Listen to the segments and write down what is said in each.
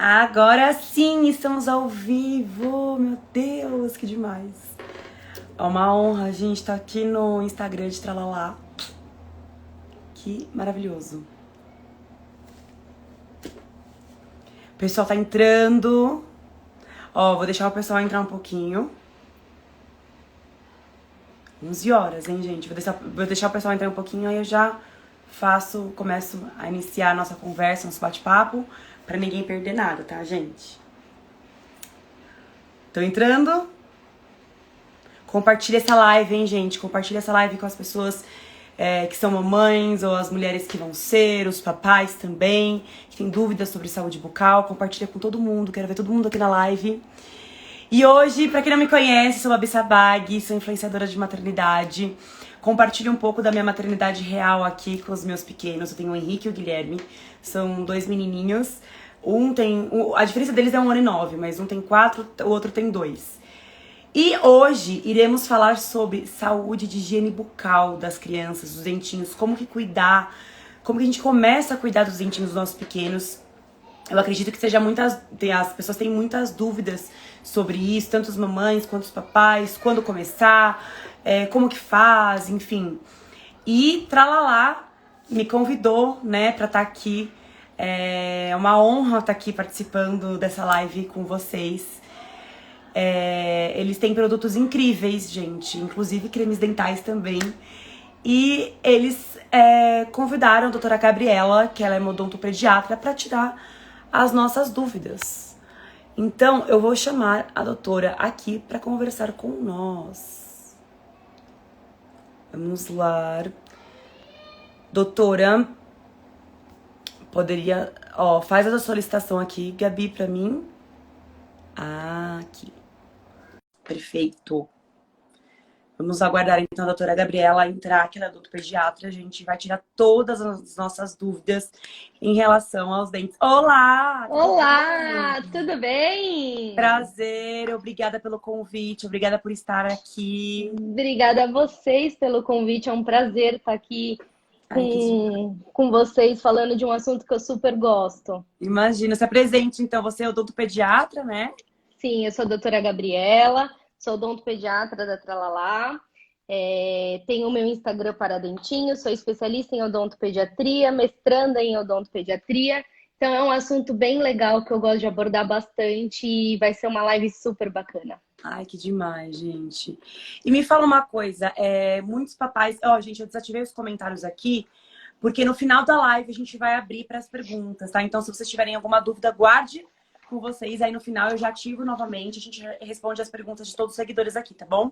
Agora sim, estamos ao vivo. Meu Deus, que demais. É uma honra a gente estar aqui no Instagram de Tralalá. Que maravilhoso. O pessoal tá entrando. Ó, vou deixar o pessoal entrar um pouquinho. 11 horas, hein, gente? Vou deixar o pessoal entrar um pouquinho, aí eu já começo a iniciar a nossa conversa, nosso bate-papo, pra ninguém perder nada, tá, gente? Tô entrando? Compartilha essa live, hein, gente? Compartilha essa live com as pessoas que são mamães, ou as mulheres que vão ser, os papais também, que têm dúvidas sobre saúde bucal. Compartilha com todo mundo, quero ver todo mundo aqui na live. E hoje, pra quem não me conhece, sou a Babi Sabag, sou influenciadora de maternidade. Compartilho um pouco da minha maternidade real aqui com os meus pequenos. Eu tenho o Henrique e o Guilherme, são 2 menininhos. A diferença deles é 1 ano e 9, mas um tem 4, o outro tem 2. E hoje iremos falar sobre saúde de higiene bucal das crianças, dos dentinhos, como que cuidar, como que a gente começa a cuidar dos dentinhos dos nossos pequenos. Eu acredito que as pessoas têm muitas dúvidas sobre isso, tanto as mamães quanto os papais, quando começar, como que faz, enfim. E Tralalá me convidou, né, pra estar aqui. É uma honra estar aqui participando dessa live com vocês. Eles têm produtos incríveis, gente, inclusive cremes dentais também. E eles convidaram a doutora Gabriela, que ela é odontopediatra, para tirar as nossas dúvidas. Então, eu vou chamar a doutora aqui para conversar com nós. Vamos lá. Doutora, poderia... Ó, faz a solicitação aqui, Gabi, para mim. Aqui. Perfeito. Vamos aguardar então a doutora Gabriela entrar, que ela é odontopediatra. A gente vai tirar todas as nossas dúvidas em relação aos dentes. Olá! Olá, tudo bem? Prazer, obrigada pelo convite, obrigada por estar aqui. Obrigada a vocês pelo convite, é um prazer estar aqui Ai, que demais. com vocês falando de um assunto que eu super gosto. Imagina, se apresente então, você é odontopediatra, né? Sim, eu sou a doutora Gabriela, sou odontopediatra da Tralalá, tenho o meu Instagram para dentinho, sou especialista em odontopediatria, mestranda em odontopediatria. Então é um assunto bem legal que eu gosto de abordar bastante e vai ser uma live super bacana. Ai, que demais, gente. E me fala uma coisa, muitos papais... Ó, gente, eu desativei os comentários aqui, porque no final da live a gente vai abrir para as perguntas, tá? Então, se vocês tiverem alguma dúvida, guarde com vocês. Aí no final eu já ativo novamente, a gente responde as perguntas de todos os seguidores aqui, tá bom?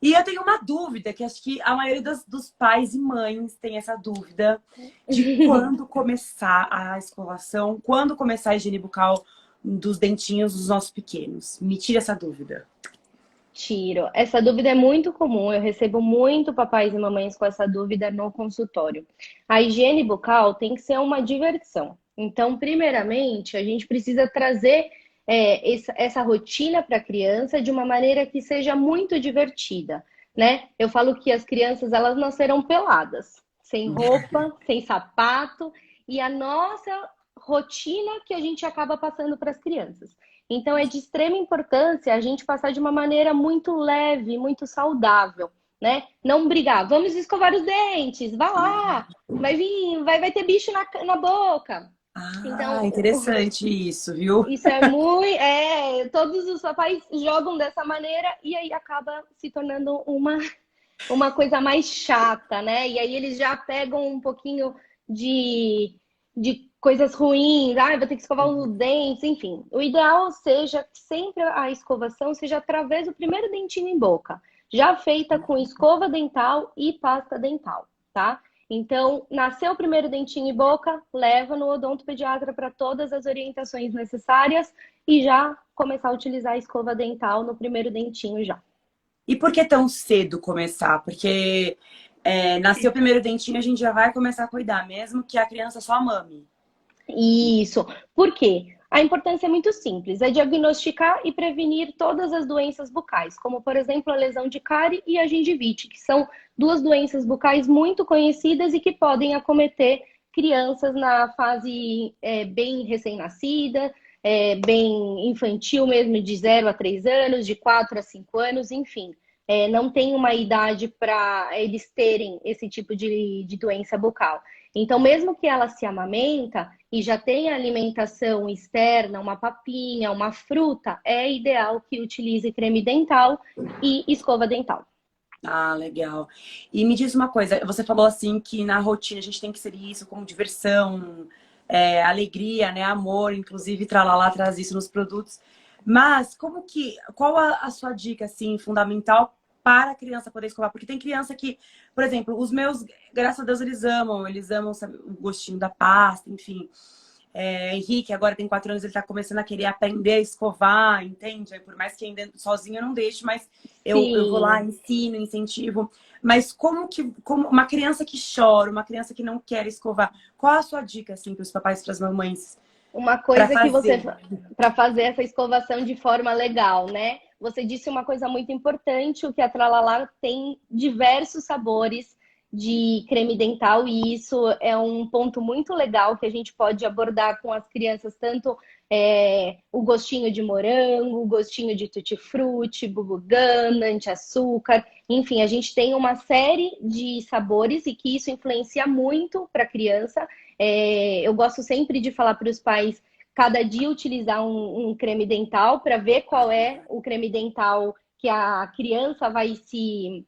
E eu tenho uma dúvida, que acho que a maioria dos pais e mães tem essa dúvida de quando começar a escovação, quando começar a higiene bucal dos dentinhos dos nossos pequenos. Me tira essa dúvida. Tiro. Essa dúvida é muito comum, eu recebo muito papais e mamães com essa dúvida no consultório. A higiene bucal tem que ser uma diversão. Então, primeiramente, a gente precisa trazer essa rotina para a criança de uma maneira que seja muito divertida, né? Eu falo que as crianças, elas nasceram peladas, sem roupa, sem sapato, e a nossa rotina que a gente acaba passando para as crianças. Então, é de extrema importância a gente passar de uma maneira muito leve, muito saudável, né? Não brigar, vamos escovar os dentes, vai lá, vai vir, vai ter bicho na boca. Ah, Então, interessante isso, viu? isso é muito. Todos os papais jogam dessa maneira e aí acaba se tornando uma coisa mais chata, né? E aí eles já pegam um pouquinho de coisas ruins, vou ter que escovar os dentes, enfim. O ideal seja que sempre a escovação seja através do primeiro dentinho em boca, já feita com escova dental e pasta dental, tá? Então, nasceu o primeiro dentinho em boca, leva no odontopediatra para todas as orientações necessárias e já começar a utilizar a escova dental no primeiro dentinho já. E por que tão cedo começar? Porque nasceu o primeiro dentinho, a gente já vai começar a cuidar, mesmo que a criança só mame. Isso. Por quê? A importância é muito simples, é diagnosticar e prevenir todas as doenças bucais, como, por exemplo, a lesão de cárie e a gengivite, que são duas doenças bucais muito conhecidas e que podem acometer crianças na fase bem recém-nascida, bem infantil mesmo, de 0 a 3 anos, de 4 a 5 anos, enfim. Não tem uma idade para eles terem esse tipo de doença bucal. Então, mesmo que ela se amamenta e já tenha alimentação externa, uma papinha, uma fruta, é ideal que utilize creme dental e escova dental. Ah, legal. E me diz uma coisa, você falou assim que na rotina a gente tem que inserir isso como diversão, alegria, né, amor, inclusive Tralalá traz isso nos produtos. Mas qual a sua dica assim fundamental para a criança poder escovar? Porque tem criança que, por exemplo, os meus, graças a Deus, eles amam, sabe, o gostinho da pasta, enfim. Henrique agora tem 4 anos, ele tá começando a querer aprender a escovar, entende? Por mais que ainda sozinho eu não deixe, mas eu vou lá, Sim. ensino, incentivo. Mas como uma criança que chora, uma criança que não quer escovar, qual a sua dica, assim, para os papais e para as mamães Uma para coisa que você, fazer? para fazer essa escovação de forma legal, né? Você disse uma coisa muito importante, o que a Tralalá tem diversos sabores de creme dental e isso é um ponto muito legal que a gente pode abordar com as crianças, tanto o gostinho de morango, o gostinho de tutti-frutti, bubblegum, anti-açúcar, enfim, a gente tem uma série de sabores e que isso influencia muito para a criança. Eu gosto sempre de falar para os pais cada dia utilizar um creme dental para ver qual é o creme dental que a criança vai se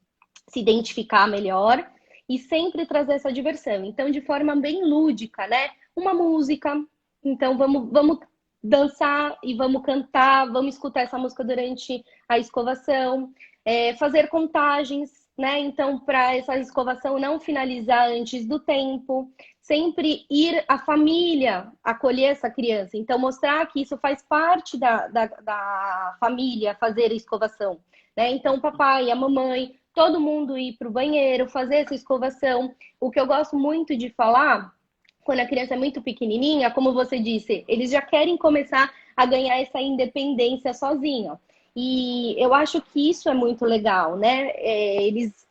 identificar melhor e sempre trazer essa diversão. Então, de forma bem lúdica, né? Uma música. Então, vamos dançar e vamos cantar, vamos escutar essa música durante a escovação, fazer contagens, né? Então, para essa escovação não finalizar antes do tempo, sempre ir a família acolher essa criança. Então, mostrar que isso faz parte da família fazer a escovação, né? Então, o papai, a mamãe, todo mundo ir para o banheiro, fazer essa escovação. O que eu gosto muito de falar, quando a criança é muito pequenininha, como você disse, eles já querem começar a ganhar essa independência sozinho. E eu acho que isso é muito legal, né? Eles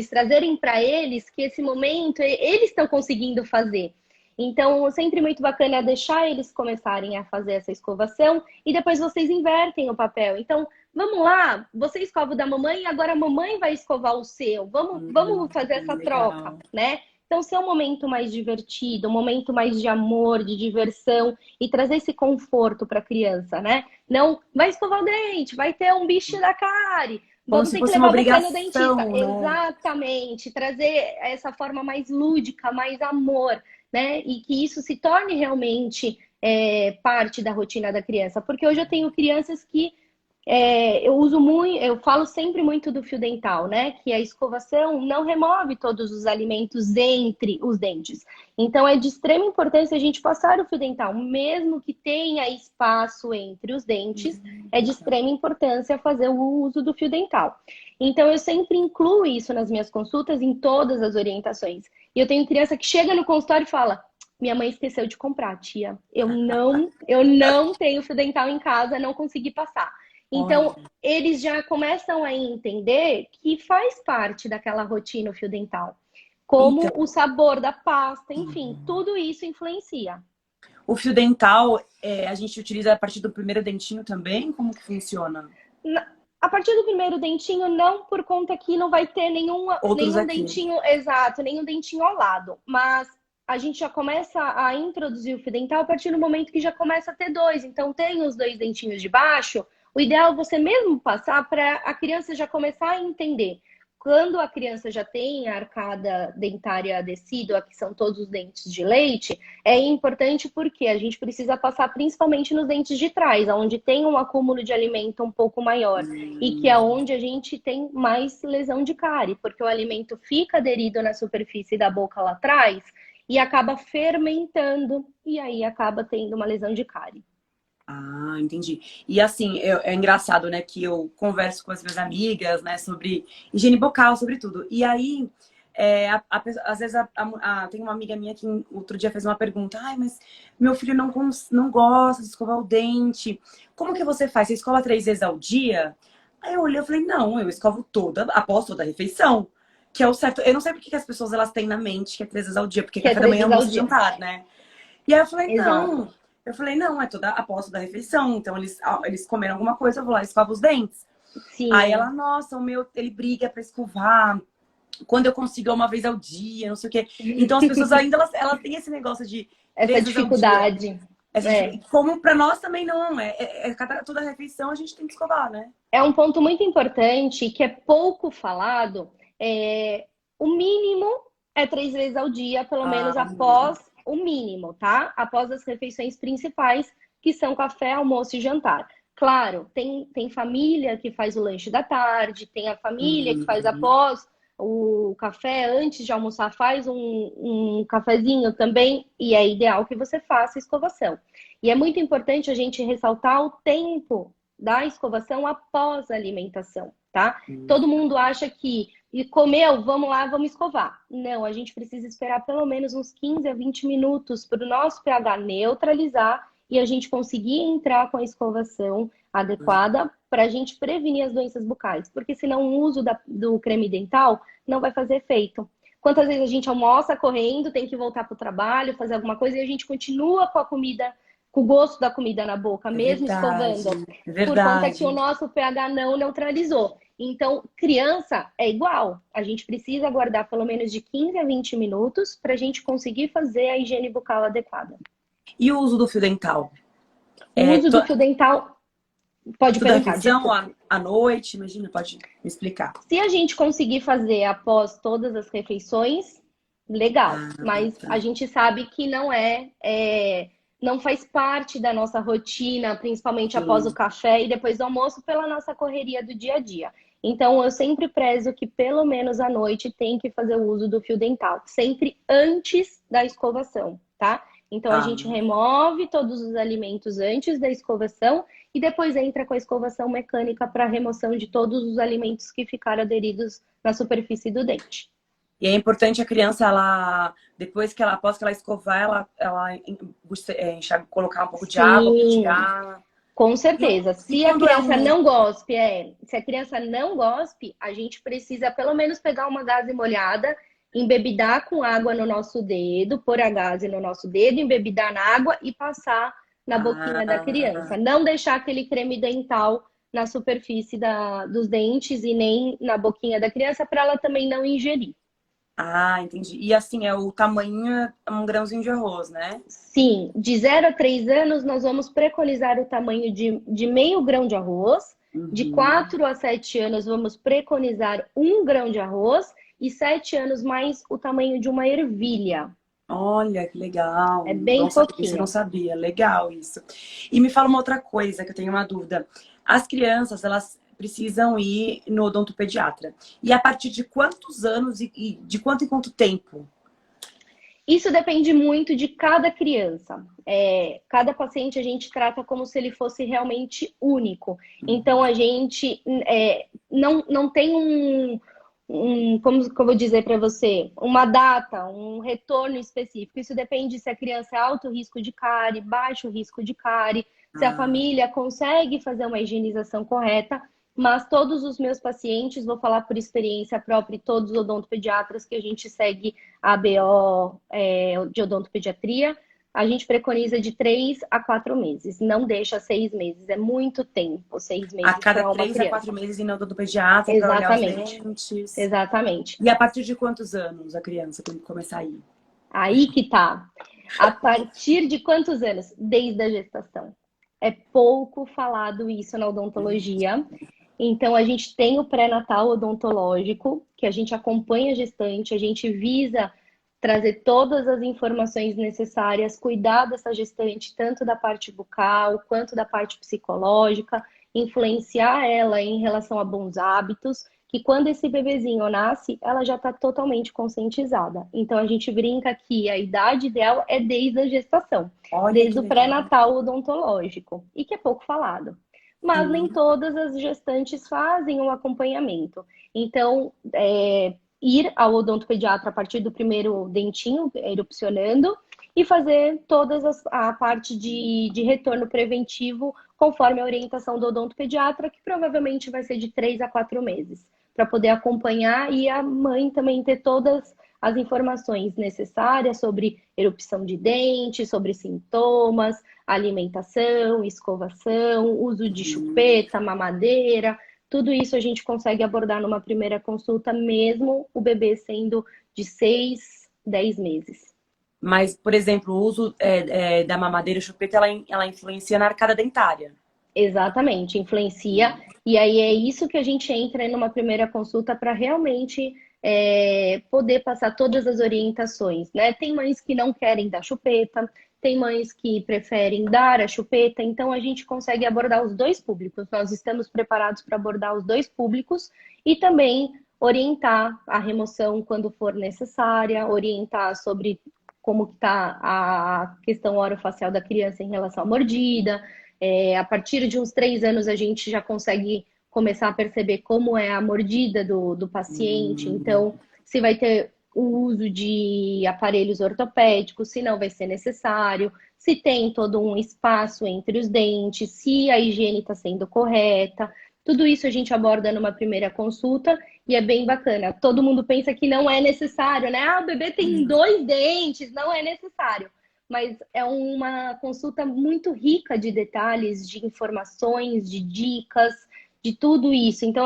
trazerem para eles que esse momento eles estão conseguindo fazer. Então, sempre muito bacana deixar eles começarem a fazer essa escovação e depois vocês invertem o papel. Então, vamos lá, você escova o da mamãe e agora a mamãe vai escovar o seu. Vamos fazer essa troca, Legal. né? Então, ser um momento mais divertido, um momento mais de amor, de diversão e trazer esse conforto para a criança, né? Não, vai escovar o dente, vai ter um bicho da cárie, Como vamos se ter que fosse uma levar você no dentista. obrigação, né? Exatamente, trazer essa forma mais lúdica, mais amor, né? E que isso se torne realmente parte da rotina da criança. Porque hoje eu tenho crianças que eu uso muito, eu falo sempre muito do fio dental, né? Que a escovação não remove todos os alimentos entre os dentes. Então, é de extrema importância a gente passar o fio dental, mesmo que tenha espaço entre os dentes, é de extrema importância fazer o uso do fio dental. Então, eu sempre incluo isso nas minhas consultas, em todas as orientações. E eu tenho criança que chega no consultório e fala: minha mãe esqueceu de comprar, tia. Eu não tenho fio dental em casa, não consegui passar. Então, Olha. eles já começam a entender que faz parte daquela rotina o fio dental. Então, Como o sabor da pasta, enfim, tudo isso influencia. o fio dental, a gente utiliza a partir do primeiro dentinho também? Como que funciona? A partir do primeiro dentinho, não, por conta que não vai ter Outros nenhum aqui. dentinho exato, nenhum dentinho ao lado. Mas a gente já começa a introduzir o fio dental a partir do momento que já começa a ter dois. Então, tem os dois dentinhos de baixo. O ideal é você mesmo passar para a criança já começar a entender. Quando a criança já tem a arcada dentária decídua, que são todos os dentes de leite, é importante porque a gente precisa passar principalmente nos dentes de trás, onde tem um acúmulo de alimento um pouco maior e que é onde a gente tem mais lesão de cárie, porque o alimento fica aderido na superfície da boca lá atrás e acaba fermentando e aí acaba tendo uma lesão de cárie. Ah, entendi. E assim, é engraçado, né, que eu converso com as minhas amigas, né, sobre higiene bucal, sobre tudo. E aí, às vezes, tem uma amiga minha que outro dia fez uma pergunta. Ai, mas meu filho não gosta de escovar o dente. Como que você faz? Você escova 3 vezes ao dia? Aí eu olhei e falei, não, eu escovo após toda a refeição. que é o certo. Eu não sei porque que as pessoas elas têm na mente que é 3 vezes ao dia, porque que é café da três manhã, vezes ao almoço e dia. jantar, né? E aí eu falei, Exato. não. Eu falei, não, é toda após da refeição. Então eles comeram alguma coisa, eu vou lá e escovo os dentes. Aí ela, Sim. nossa, o meu, ele briga pra escovar. Quando eu consigo é uma vez ao dia, não sei o quê. Então as pessoas ainda elas têm esse negócio de Essa 3 vezes ao dia. dificuldade. É. Como pra nós também não, toda refeição a gente tem que escovar, né? É um ponto muito importante que é pouco falado. É, o mínimo é 3 vezes ao dia, pelo Ah, menos após o mínimo, tá? Após as refeições principais, que são café, almoço e jantar. Claro, tem família que faz o lanche da tarde, tem a família que faz uhum. após o café, antes de almoçar, faz um cafezinho também, e é ideal que você faça escovação. E é muito importante a gente ressaltar o tempo da escovação após a alimentação, tá? Todo mundo acha que e comeu, vamos lá, vamos escovar. Não, a gente precisa esperar pelo menos uns 15 a 20 minutos para o nosso pH neutralizar e a gente conseguir entrar com a escovação adequada para a gente prevenir as doenças bucais, porque senão o uso do creme dental não vai fazer efeito. Quantas vezes a gente almoça correndo, tem que voltar para o trabalho, fazer alguma coisa e a gente continua com a comida, com o gosto da comida na boca, É mesmo verdade, escovando, é por conta que o verdade. nosso pH não neutralizou. Então, criança é igual. A gente precisa aguardar pelo menos de 15 a 20 minutos para a gente conseguir fazer a higiene bucal adequada. E o uso do fio dental? O É uso do fio dental, pode toda perguntar, refeição, desculpa. à noite? Imagina, pode me explicar. Se a gente conseguir fazer após todas as refeições, legal. Ah, Mas tá. a gente sabe que não faz parte da nossa rotina, principalmente após o Sim. café e depois do almoço, pela nossa correria do dia a dia. Então, eu sempre prezo que pelo menos à noite tem que fazer o uso do fio dental, sempre antes da escovação, tá? Então, a Tá. gente remove todos os alimentos antes da escovação e depois entra com a escovação mecânica para remoção de todos os alimentos que ficaram aderidos na superfície do dente. E é importante a criança, ela, depois que ela, após que ela escovar, enxague, colocar um pouco de água para Sim, tirar. com E, certeza. e Se a quando é criança um. não gospe, se a criança não gospe, a gente precisa pelo menos pegar uma gaze molhada, embebedar com água no nosso dedo, pôr a gaze no nosso dedo, embebedar na água e passar na boquinha da Ah, criança. Não deixar aquele creme dental na superfície dos dentes e nem na boquinha da criança para ela também não ingerir. entendi. E assim, é o tamanho, é um grãozinho de arroz, né? Sim, de 0 a 3 anos, nós vamos preconizar o tamanho de meio grão de arroz. De Uhum. 4 a 7 anos, vamos preconizar 1 grão de arroz. E 7 anos mais o tamanho de uma ervilha. Olha, que legal. É Bom bem saber, isso eu não pouquinho. sabia. Legal isso. E me fala uma outra coisa que eu tenho uma dúvida. As crianças, elas precisam ir no odontopediatra. E a partir de quantos anos e de quanto em quanto tempo? Isso depende muito de cada criança. Cada paciente a gente trata como se ele fosse realmente único. Então a gente não tem como que eu vou dizer para você, uma data, um retorno específico. Isso depende se a criança é alto risco de cárie, baixo risco de cárie, se a Ah, família consegue fazer uma higienização correta. Mas todos os meus pacientes, vou falar por experiência própria, e todos os odontopediatras que a gente segue a ABO de odontopediatria, a gente preconiza de 3 a 4 meses, não deixa 6 meses, é muito tempo, seis a meses cada para uma 3 a 4 criança. meses indo no odontopediatra para olhar os Exatamente, dentes. exatamente. E a partir de quantos anos a criança tem que começar a ir? Aí que tá. A partir de quantos anos? Desde a gestação. É pouco falado isso na odontologia. Então, a gente tem o pré-natal odontológico, que a gente acompanha a gestante, a gente visa trazer todas as informações necessárias, cuidar dessa gestante, tanto da parte bucal quanto da parte psicológica, influenciar ela em relação a bons hábitos, que quando esse bebezinho nasce, ela já está totalmente conscientizada. Então, a gente brinca que a idade ideal é desde a gestação, Olha que desde o legal. pré-natal odontológico, e que é pouco falado. Mas nem Sim. todas as gestantes fazem o acompanhamento. Então, ir ao odontopediatra a partir do primeiro dentinho erupcionando e fazer a parte de retorno preventivo conforme a orientação do odontopediatra, que provavelmente vai ser de 3 a 4 meses. para poder acompanhar e a mãe também ter todas as informações necessárias sobre erupção de dente, sobre sintomas, alimentação, escovação, uso de chupeta, mamadeira. Tudo isso a gente consegue abordar numa primeira consulta, mesmo o bebê sendo de 6, 10 meses. Mas, por exemplo, o uso da mamadeira e chupeta, ela influencia na arcada dentária. Exatamente, influencia. E aí é isso que a gente entra numa primeira consulta para realmente poder passar todas as orientações, né? Tem mães que não querem dar chupeta, tem mães que preferem dar a chupeta, então a gente consegue abordar os dois públicos. Nós estamos preparados para abordar os dois públicos e também orientar a remoção quando for necessária, orientar sobre como está a questão orofacial da criança em relação à mordida. A partir de uns 3 anos a gente já consegue começar a perceber como é a mordida do paciente. Então, se vai ter o uso de aparelhos ortopédicos, se não vai ser necessário, se tem todo um espaço entre os dentes, se a higiene está sendo correta. Tudo isso a gente aborda numa primeira consulta e é bem bacana. Todo mundo pensa que não é necessário, né? Ah, o bebê tem 2 dentes, não é necessário. Mas é uma consulta muito rica de detalhes, de informações, de dicas, de tudo isso. Então,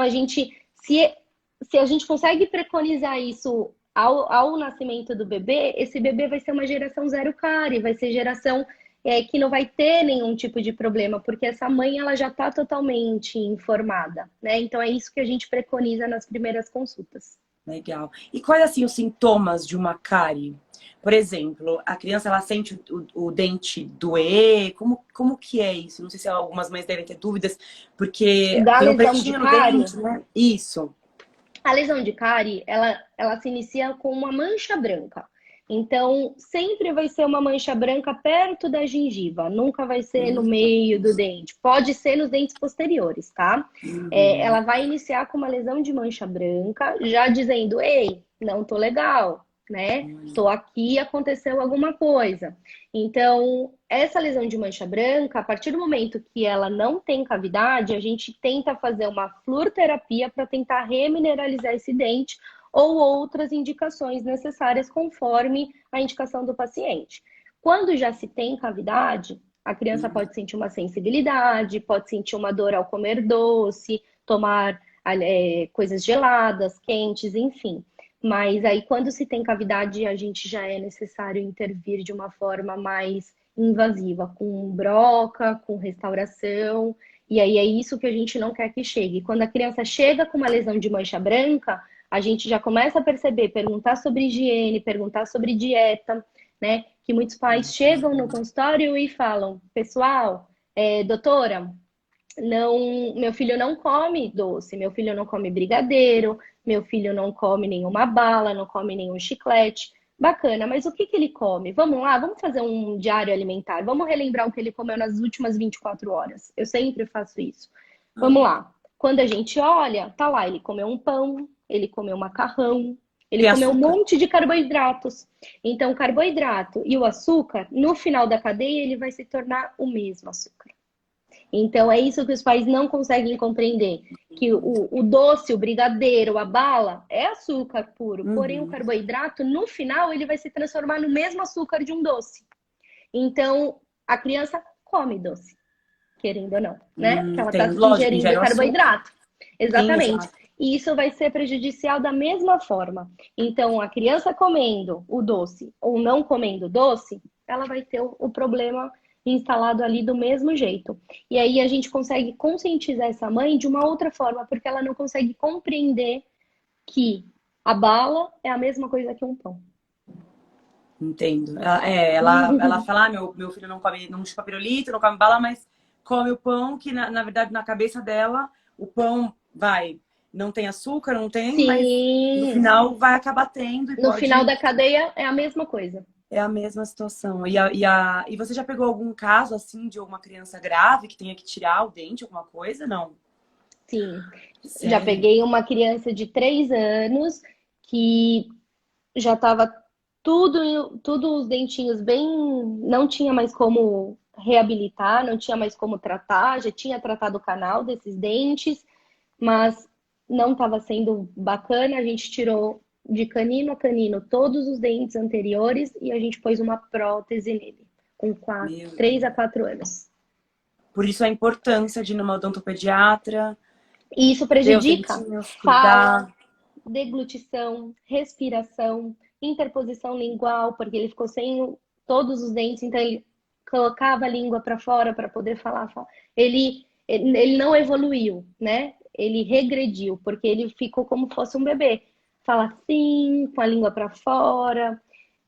se a gente consegue preconizar isso ao nascimento do bebê, esse bebê vai ser uma geração zero cárie, vai ser geração que não vai ter nenhum tipo de problema, porque essa mãe ela já está totalmente informada, né? Então, é isso que a gente preconiza nas primeiras consultas. Legal. E quais, assim, os sintomas de uma cárie? Por exemplo, a criança, ela sente o dente doer? Como que é isso? Não sei se algumas mães devem ter dúvidas, porque Da tem um lesão de pretinho no cárie, dente, né? Isso. a lesão de cárie, ela se inicia com uma mancha branca. Então, sempre vai ser uma mancha branca perto da gengiva, nunca vai ser no meio do dente. Pode ser nos dentes posteriores, tá? Ela vai iniciar com uma lesão de mancha branca, já dizendo, ei, não tô legal, né? Tô aqui, aconteceu alguma coisa. Então, essa lesão de mancha branca, a partir do momento que ela não tem cavidade, a gente tenta fazer uma fluoroterapia para tentar remineralizar esse dente ou outras indicações necessárias conforme a indicação do paciente. Quando já se tem cavidade, a criança pode sentir uma sensibilidade, pode sentir uma dor ao comer doce, tomar coisas geladas, quentes, enfim. Mas aí, quando se tem cavidade, a gente já é necessário intervir de uma forma mais invasiva, com broca, com restauração. E aí é isso que a gente não quer que chegue. Quando a criança chega com uma lesão de mancha branca, a gente já começa a perceber, perguntar sobre higiene, perguntar sobre dieta, né? Que muitos pais chegam no consultório e falam, pessoal, doutora, não, meu filho não come doce, meu filho não come brigadeiro, meu filho não come nenhuma bala, não come nenhum chiclete. Bacana, mas o que que ele come? Vamos lá, vamos fazer um diário alimentar, vamos relembrar o que ele comeu nas últimas 24 horas. Eu sempre faço isso. Vamos lá. Quando a gente olha, tá lá, ele comeu um pão, ele comeu macarrão, ele Tem comeu um açúcar? monte de carboidratos. Então, o carboidrato e o açúcar, no final da cadeia, ele vai se tornar o mesmo açúcar. Então, é isso que os pais não conseguem compreender. Que o doce, o brigadeiro, a bala, é açúcar puro. Porém, o carboidrato, no final, ele vai se transformar no mesmo açúcar de um doce. Então, a criança come doce, querendo ou não, né? Porque ela está Lógico, ingerindo ingere o açúcar. carboidrato. Sim, Exatamente. exato. E isso vai ser prejudicial da mesma forma. Então, a criança comendo o doce ou não comendo doce, ela vai ter o problema instalado ali do mesmo jeito. E aí a gente consegue conscientizar essa mãe de uma outra forma, porque ela não consegue compreender que a bala é a mesma coisa que um pão. Entendo. Ela fala, meu filho não come, não chupa pirulito, não come bala, mas come o pão, que na verdade na cabeça dela, o pão não tem açúcar, não tem, mas no Sim, final vai acabar tendo e no final pode. da cadeia é a mesma coisa. É a mesma situação. E você já pegou algum caso assim de alguma criança grave que tenha que tirar o dente, alguma coisa? Não. Sim, já Sério? peguei uma criança de 3 anos que já estava tudo os dentinhos bem, não tinha mais como reabilitar, não tinha mais como tratar, já tinha tratado o canal desses dentes, mas não estava sendo bacana, a gente tirou de canino a canino todos os dentes anteriores e a gente pôs uma prótese nele, com Meu 3 a Deus. 4 anos. Por isso a importância de ir numa odontopediatra, E isso ver os prejudica dentinhos, fala, cuidar. deglutição, respiração, interposição lingual, porque ele ficou sem todos os dentes, então ele colocava a língua para fora para poder falar. Ele não evoluiu, né? Ele regrediu, porque ele ficou como fosse um bebê. Fala assim, com a língua para fora.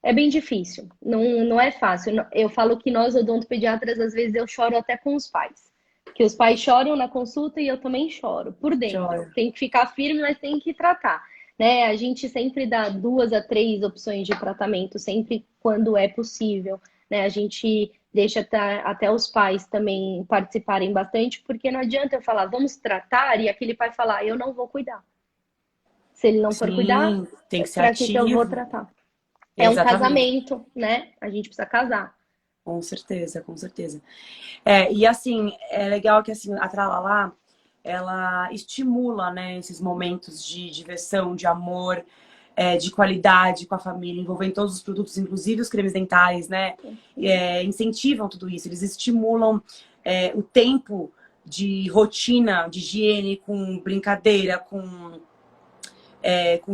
É bem difícil, não é fácil. Eu falo que nós, odontopediatras, às vezes eu choro até com os pais. Que os pais choram na consulta e eu também choro por dentro. Joia. Tem que ficar firme, mas tem que tratar. Né? A gente sempre dá 2 a 3 opções de tratamento, sempre quando é possível. Né? A gente deixa até os pais também participarem bastante, porque não adianta eu falar, vamos tratar, e aquele pai falar, eu não vou cuidar. Se ele não for cuidar, Sim, tem que ser para que eu vou ativo. tratar? É um Exatamente. casamento, né? A gente precisa casar. Com certeza, com certeza. É, e assim, é legal que assim, a Tralalá, ela estimula, né, esses momentos de diversão, de amor, de qualidade com a família, envolvendo todos os produtos, inclusive os cremes dentais, né? Incentivam tudo isso, eles estimulam o tempo de rotina, de higiene, com brincadeira, com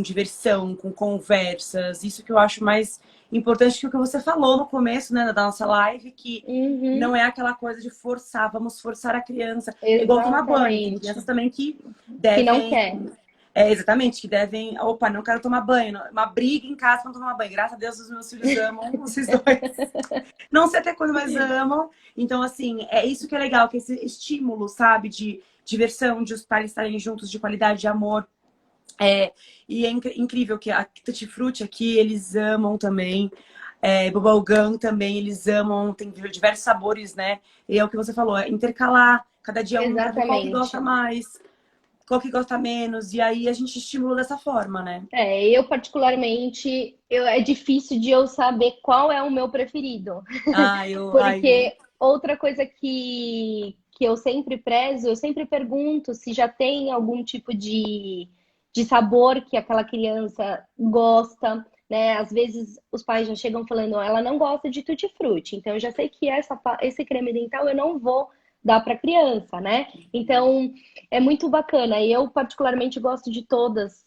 diversão, com conversas. Isso que eu acho mais importante que o que você falou no começo, né, da nossa live, que não Uhum, é aquela coisa de forçar, vamos forçar a criança. É igual tomar banho. Tem exatamente. crianças também que Que não devem. quer. Exatamente, que devem. Opa, não quero tomar banho. Uma briga em casa pra não tomar banho. Graças a Deus, os meus filhos amam vocês dois. Não sei até quando, mas amam. Então, assim, é isso que é legal, que esse estímulo, sabe, de diversão, de os pais estarem juntos, de qualidade, de amor. É, e é incrível que a Tutti Frutti aqui, eles amam também. Bubblegum também, eles amam. Tem diversos sabores, né? E é o que você falou, é intercalar cada dia um pra ver qual que gosta Exatamente. mais, qual que gosta menos. E aí a gente estimula dessa forma, né? Eu particularmente, é difícil de eu saber qual é o meu preferido. Ai, Porque outra coisa que eu sempre prezo, eu sempre pergunto se já tem algum tipo de sabor que aquela criança gosta, né? Às vezes os pais já chegam falando, ela não gosta de tutti-frutti, então eu já sei que esse creme dental eu não vou dar para criança, né? Então é muito bacana. E eu particularmente gosto de todos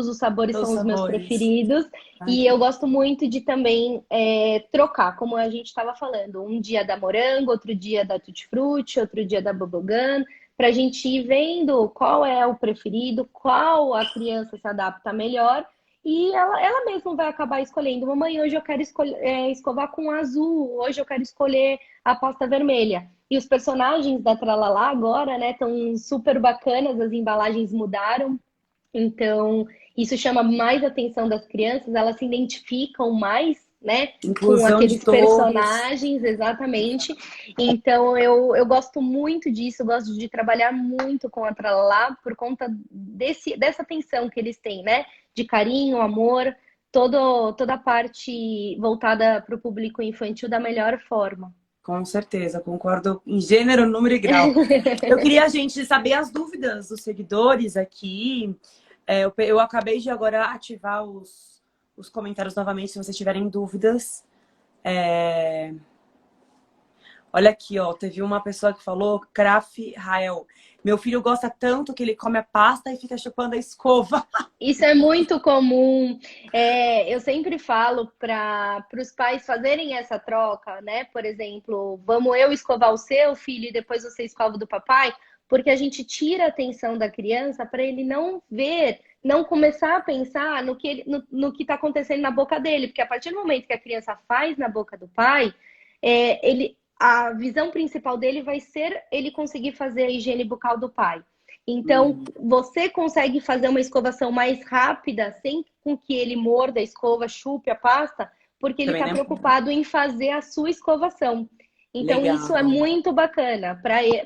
os sabores todos são os os meus sabores. preferidos. Ai, E que eu bom. gosto muito de também trocar, como a gente estava falando. Um dia da morango, outro dia da tutti-frutti, outro dia da bubblegum, para a gente ir vendo qual é o preferido, qual a criança se adapta melhor. E ela mesma vai acabar escolhendo. Mamãe, hoje eu quero escovar com azul, hoje eu quero escolher a pasta vermelha. E os personagens da Tralalá agora, né, estão super bacanas, as embalagens mudaram. Então, isso chama mais a atenção das crianças, elas se identificam mais, né, com Inclusão de aqueles todos. personagens, exatamente. Então, eu gosto muito disso, gosto de trabalhar muito com a Tralalá por conta dessa atenção que eles têm, né, de carinho, amor, toda a parte voltada para o público infantil da melhor forma. Com certeza, concordo em gênero, número e grau. Eu queria, gente, saber as dúvidas dos seguidores aqui. Eu acabei de agora ativar os comentários novamente, se vocês tiverem dúvidas. É, Olha aqui, ó, teve uma pessoa que falou, Kraf Rael. Meu filho gosta tanto que ele come a pasta e fica chupando a escova. Isso é muito comum. Eu sempre falo para os pais fazerem essa troca, né? Por exemplo, vamos eu escovar o seu filho e depois você escova o do papai, porque a gente tira a atenção da criança para ele não ver, não começar a pensar no que está acontecendo na boca dele, porque a partir do momento que a criança faz na boca do pai, a visão principal dele vai ser ele conseguir fazer a higiene bucal do pai. Então, você consegue fazer uma escovação mais rápida, sem com que ele morda a escova, chupe a pasta, porque ele Também, está né? preocupado em fazer a sua escovação. Então, isso é Legal. muito bacana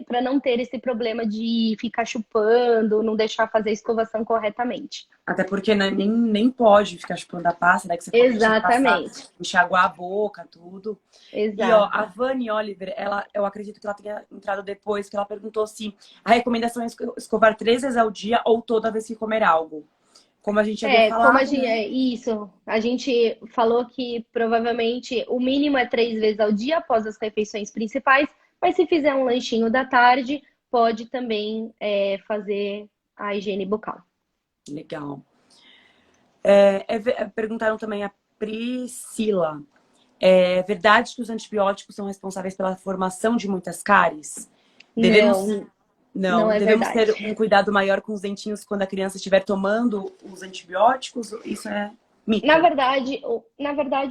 para não ter esse problema de ficar chupando, não deixar fazer a escovação corretamente. Até porque né, nem pode ficar chupando a pasta, né? Que você falou que tinha que passar, Exatamente, enxaguar a boca, tudo. E ó, a exato. Vani Oliver, eu acredito que ela tenha entrado depois, que ela perguntou se a recomendação é escovar 3 vezes ao dia ou toda vez que comer algo. Como a gente havia Como a falado, gente, né? isso, a gente falou que provavelmente o mínimo é 3 vezes ao dia após as refeições principais, mas se fizer um lanchinho da tarde, pode também fazer a higiene bucal. Legal. Perguntaram também a Priscila. É verdade que os antibióticos são responsáveis pela formação de muitas cáries? Devemos, Não, não não, é devemos verdade. ter um cuidado maior com os dentinhos quando a criança estiver tomando os antibióticos? Isso é mito. Na verdade,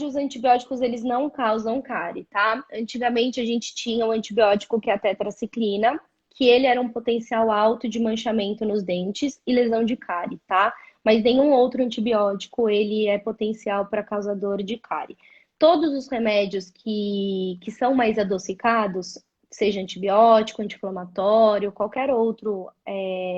os antibióticos eles não causam cárie, tá? Antigamente a gente tinha um antibiótico que é a tetraciclina, que ele era um potencial alto de manchamento nos dentes e lesão de cárie, tá? Mas nenhum outro antibiótico ele é potencial para causador de cárie. Todos os remédios que são mais adocicados, seja antibiótico, anti-inflamatório, qualquer outro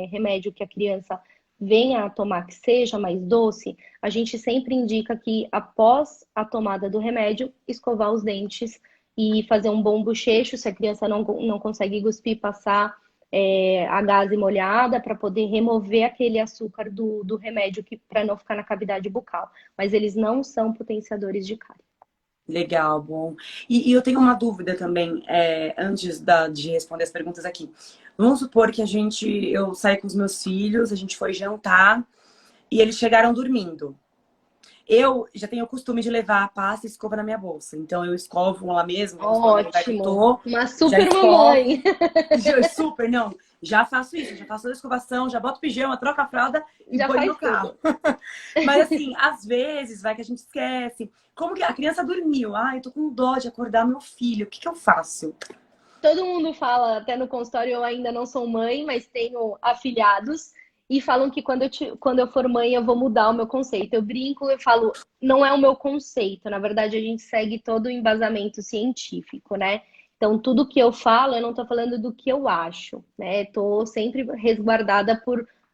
remédio que a criança venha a tomar que seja mais doce, a gente sempre indica que após a tomada do remédio, escovar os dentes e fazer um bom bochecho, se a criança não consegue cuspir, passar a gaze molhada para poder remover aquele açúcar do remédio para não ficar na cavidade bucal. Mas eles não são potenciadores de cárie. Legal, bom. E eu tenho uma dúvida também, antes de responder as perguntas aqui. Vamos supor que eu saí com os meus filhos, a gente foi jantar e eles chegaram dormindo. Eu já tenho o costume de levar a pasta e escova na minha bolsa. Então eu escovo lá mesmo, vamos supor, no lugar que eu Ótimo! tô, Uma já super escovo. mamãe! Super, não. Já faço isso, já faço a escovação, já boto pijama, troco a fralda e Já ponho faz no carro. tudo. Mas assim, às vezes vai que a gente esquece. Como que a criança dormiu? Ai, eu tô com dó de acordar meu filho. O que que eu faço? Todo mundo fala, até no consultório, eu ainda não sou mãe, mas tenho afilhados, e falam que quando eu for mãe eu vou mudar o meu conceito. Eu brinco, eu falo, não é o meu conceito, na verdade a gente segue todo o embasamento científico, né? Então, tudo que eu falo, eu não estou falando do que eu acho, né? Estou sempre resguardada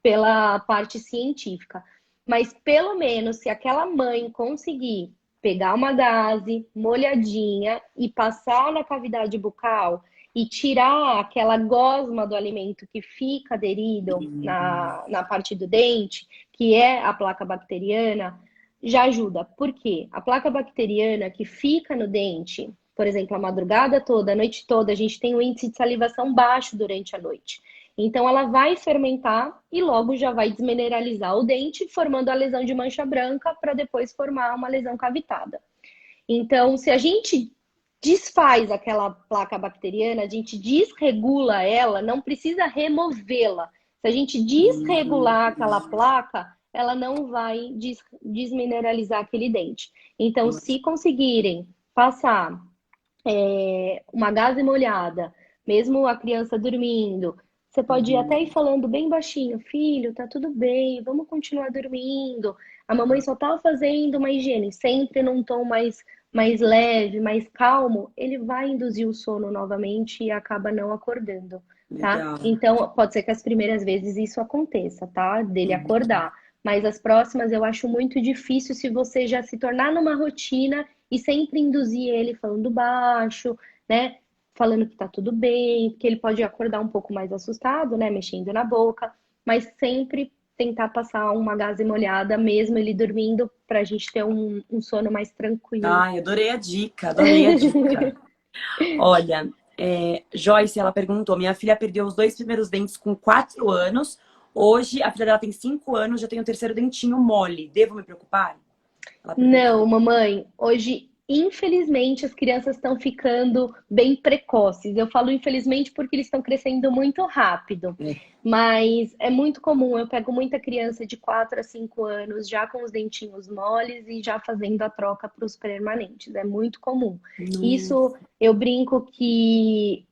pela parte científica. Mas, pelo menos, se aquela mãe conseguir pegar uma gaze molhadinha e passar na cavidade bucal, e tirar aquela gosma do alimento que fica aderido na parte do dente, que é a placa bacteriana, já ajuda. Por quê? A placa bacteriana que fica no dente, por exemplo, a madrugada toda, a noite toda, a gente tem um índice de salivação baixo durante a noite. Então, ela vai fermentar e logo já vai desmineralizar o dente, formando a lesão de mancha branca para depois formar uma lesão cavitada. Então, se a gente desfaz aquela placa bacteriana, a gente desregula ela, não precisa removê-la. Se a gente desregular aquela placa, ela não vai desmineralizar aquele dente. Então, se conseguirem passar uma gaze molhada, mesmo a criança dormindo, você pode até ir falando bem baixinho, filho, tá tudo bem, vamos continuar dormindo. A mamãe só tá fazendo uma higiene, sempre num tom mais leve, mais calmo, ele vai induzir o sono novamente e acaba não acordando, tá? Legal. Então, pode ser que as primeiras vezes isso aconteça, tá? Dele acordar. Mas as próximas eu acho muito difícil se você já se tornar numa rotina e sempre induzir ele falando baixo, né? Falando que tá tudo bem, que ele pode acordar um pouco mais assustado, né? Mexendo na boca, mas sempre tentar passar uma gaze molhada, mesmo ele dormindo, pra gente ter um sono mais tranquilo. Ai, adorei a dica, adorei a dica. Olha, Joyce, ela perguntou: minha filha perdeu os 2 primeiros dentes com 4 anos. Hoje, a filha dela tem 5 anos, já tem o terceiro dentinho mole. Devo me preocupar? Ela Não, perguntou. mamãe, hoje, infelizmente, as crianças estão ficando bem precoces. Eu falo infelizmente porque eles estão crescendo muito rápido. É. Mas é muito comum, eu pego muita criança de 4 a 5 anos já com os dentinhos moles e já fazendo a troca para os permanentes. É muito comum. Isso Nossa. eu brinco que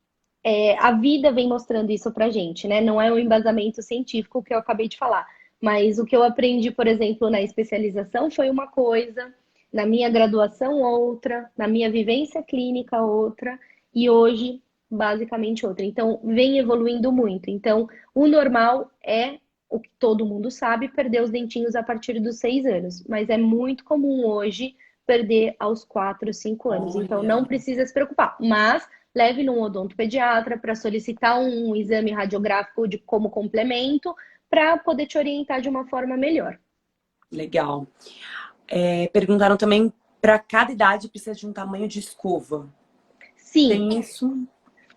a vida vem mostrando isso pra gente, né? Não é um embasamento científico que eu acabei de falar. Mas o que eu aprendi, por exemplo, na especialização foi uma coisa, na minha graduação outra, na minha vivência clínica outra. e hoje, basicamente, outra. Então, vem evoluindo muito. Então, o normal é o que todo mundo sabe, perder os dentinhos a partir dos 6 anos. Mas é muito comum hoje perder aos 4, 5 anos. Então, não Olha, precisa se preocupar. Mas leve num odontopediatra para solicitar um exame radiográfico de como complemento para poder te orientar de uma forma melhor. legal. Perguntaram também, para cada idade precisa de um tamanho de escova. Sim, Tem isso?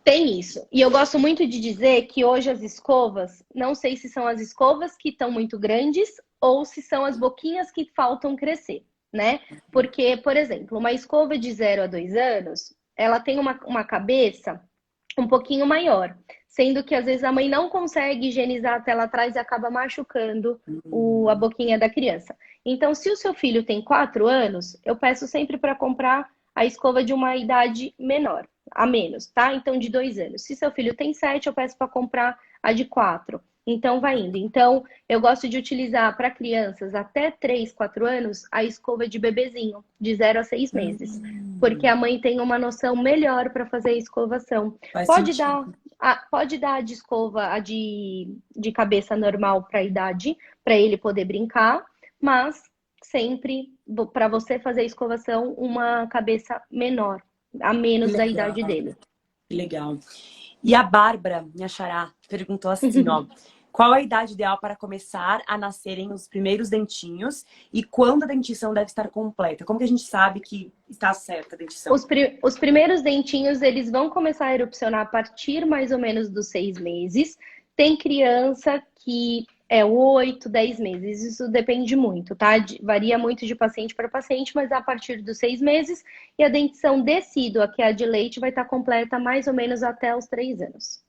tem isso. E eu gosto muito de dizer que hoje as escovas, não sei se são as escovas que estão muito grandes ou se são as boquinhas que faltam crescer, né? Porque, por exemplo, uma escova de 0 a 2 anos, ela tem uma cabeça um pouquinho maior, sendo que às vezes a mãe não consegue higienizar até lá atrás e acaba machucando a Hum, boquinha da criança. Então, se o seu filho tem 4 anos, eu peço sempre para comprar a escova de uma idade menor, a menos, tá? Então, de 2 anos. Se seu filho tem 7, eu peço para comprar a de 4. Então, vai indo. Então, eu gosto de utilizar para crianças até 3, 4 anos a escova de bebezinho, de 0 a 6 meses. Porque a mãe tem uma noção melhor para fazer a escovação. faz Pode dar, sentido. pode dar a de escova, a de cabeça normal para a idade, para ele poder brincar, mas sempre para você fazer a escovação, uma cabeça menor, a Que menos da legal, idade dele. que legal. E a Bárbara, minha xará, perguntou assim, ó. Qual a idade ideal para começar a nascerem os primeiros dentinhos e quando a dentição deve estar completa? Como que a gente sabe que está certa a dentição? Os primeiros dentinhos, eles vão começar a erupcionar a partir mais ou menos dos 6 meses. Tem criança que é 8, 10 meses. Isso depende muito, tá? Varia muito de paciente para paciente, mas a partir dos 6 meses. E a dentição decídua, que é a de leite, vai estar completa mais ou menos até os 3 anos.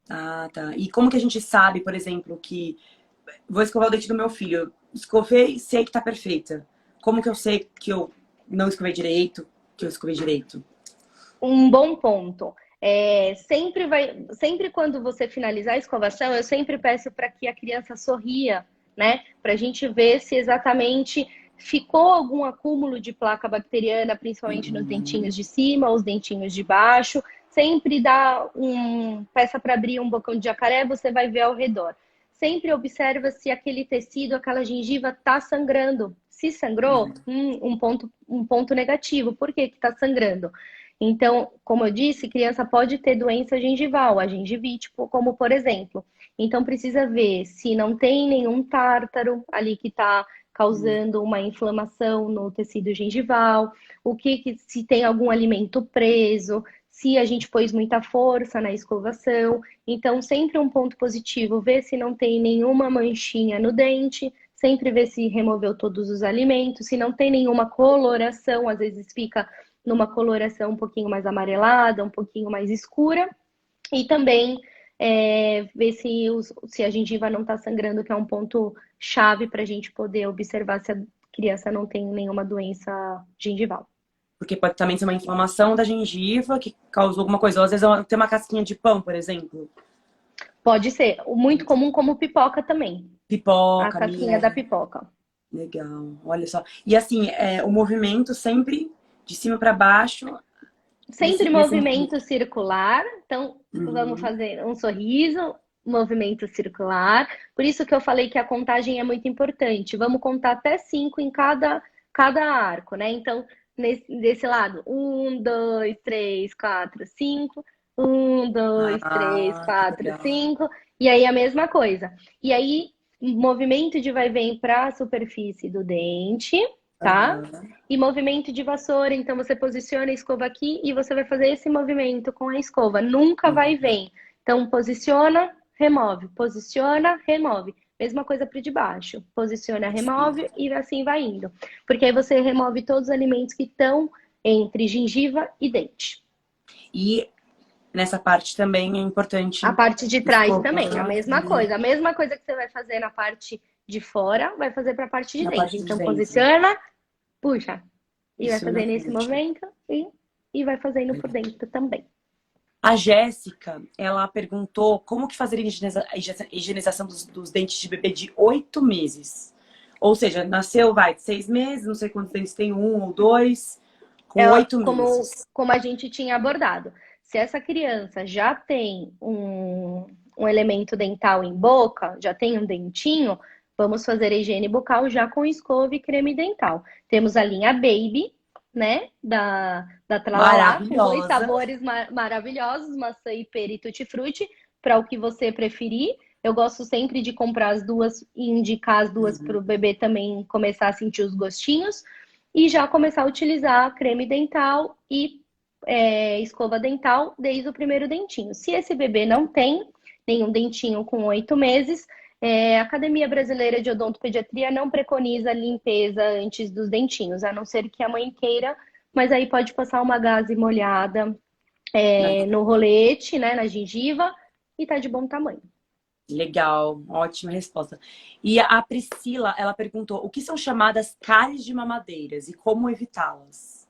Ah, tá. E como que a gente sabe, por exemplo, que vou escovar o dente do meu filho? Escovei, sei que tá perfeita. Como que eu sei que eu não escovei direito, que eu escovei direito? Um bom ponto. Sempre quando você finalizar a escovação, eu sempre peço para que a criança sorria, né? Para a gente ver se exatamente ficou algum acúmulo de placa bacteriana, principalmente nos Uhum. dentinhos de cima, os dentinhos de baixo. Sempre dá peça para abrir um bocão de jacaré, você vai ver ao redor. Sempre observa se aquele tecido, aquela gengiva está sangrando. Se sangrou, um ponto negativo. Por que está sangrando? Então, como eu disse, criança pode ter doença gengival, a gengivite, como por exemplo. Então, precisa ver se não tem nenhum tártaro ali que está causando uma inflamação no tecido gengival, se tem algum alimento preso, se a gente pôs muita força na escovação. Então, sempre um ponto positivo, ver se não tem nenhuma manchinha no dente, sempre ver se removeu todos os alimentos, se não tem nenhuma coloração, às vezes fica numa coloração um pouquinho mais amarelada, um pouquinho mais escura. E também ver se a gengiva não está sangrando, que é um ponto chave para a gente poder observar se a criança não tem nenhuma doença gengival. Porque pode também ser uma inflamação da gengiva que causou alguma coisa. Ou às vezes tem uma casquinha de pão, por exemplo. Pode ser muito comum como pipoca também, a Pipoca, casquinha da milho. pipoca. Legal, olha só. E assim, o movimento sempre de cima para baixo Sempre nesse movimento circular. Então, vamos Uhum. fazer um sorriso, movimento circular. Por isso que eu falei que a contagem é muito importante. Vamos contar até 5 em cada arco, né? Então, desse lado, 1, 2, 3, 4, 5. 1, 2, 3, 4, Que legal. 5. E aí a mesma coisa. E aí, movimento de vai e vem para a superfície do dente, tá? Aham. E movimento de vassoura, então você posiciona a escova aqui e você vai fazer esse movimento com a escova. Nunca vai e Uhum. vem. Então, posiciona, remove. Mesma coisa para de baixo. Posiciona, Sim. remove e assim vai indo. Porque aí você remove todos os alimentos que estão entre gengiva e dente. E nessa parte também é A importante parte de trás também, a escovar mesma coisa. A mesma coisa que você vai fazer na parte de fora, vai fazer para a parte de na dentro. parte de Então, dentro. posiciona, puxa, e vai Isso na fazer nesse frente. movimento e vai fazendo por dentro também. A Jéssica, ela perguntou como que fazer a higienização dos dentes de bebê de 8 meses. Ou seja, nasceu, vai, 6 meses, não sei quantos dentes tem, um ou dois, com É, oito como, meses. como a gente tinha abordado. Se essa criança já tem um elemento dental em boca, já tem um dentinho, vamos fazer a higiene bucal já com escova e creme dental. Temos a linha Baby, né, da Tralalá, com dois Maravilhosa. sabores maravilhosos, maçã e pera e tutti-frutti, para o que você preferir. Eu gosto sempre de comprar as duas e indicar as duas para o Uhum. bebê também começar a sentir os gostinhos. E já começar a utilizar creme dental e escova dental desde o primeiro dentinho. Se esse bebê não tem nenhum dentinho com 8 meses, a Academia Brasileira de Odontopediatria não preconiza limpeza antes dos dentinhos, a não ser que a mãe queira, mas aí pode passar uma gaze molhada no rolete, né, na gengiva, e tá de bom tamanho. Legal, ótima resposta. E a Priscila, ela perguntou, o que são chamadas cáries de mamadeiras e como evitá-las?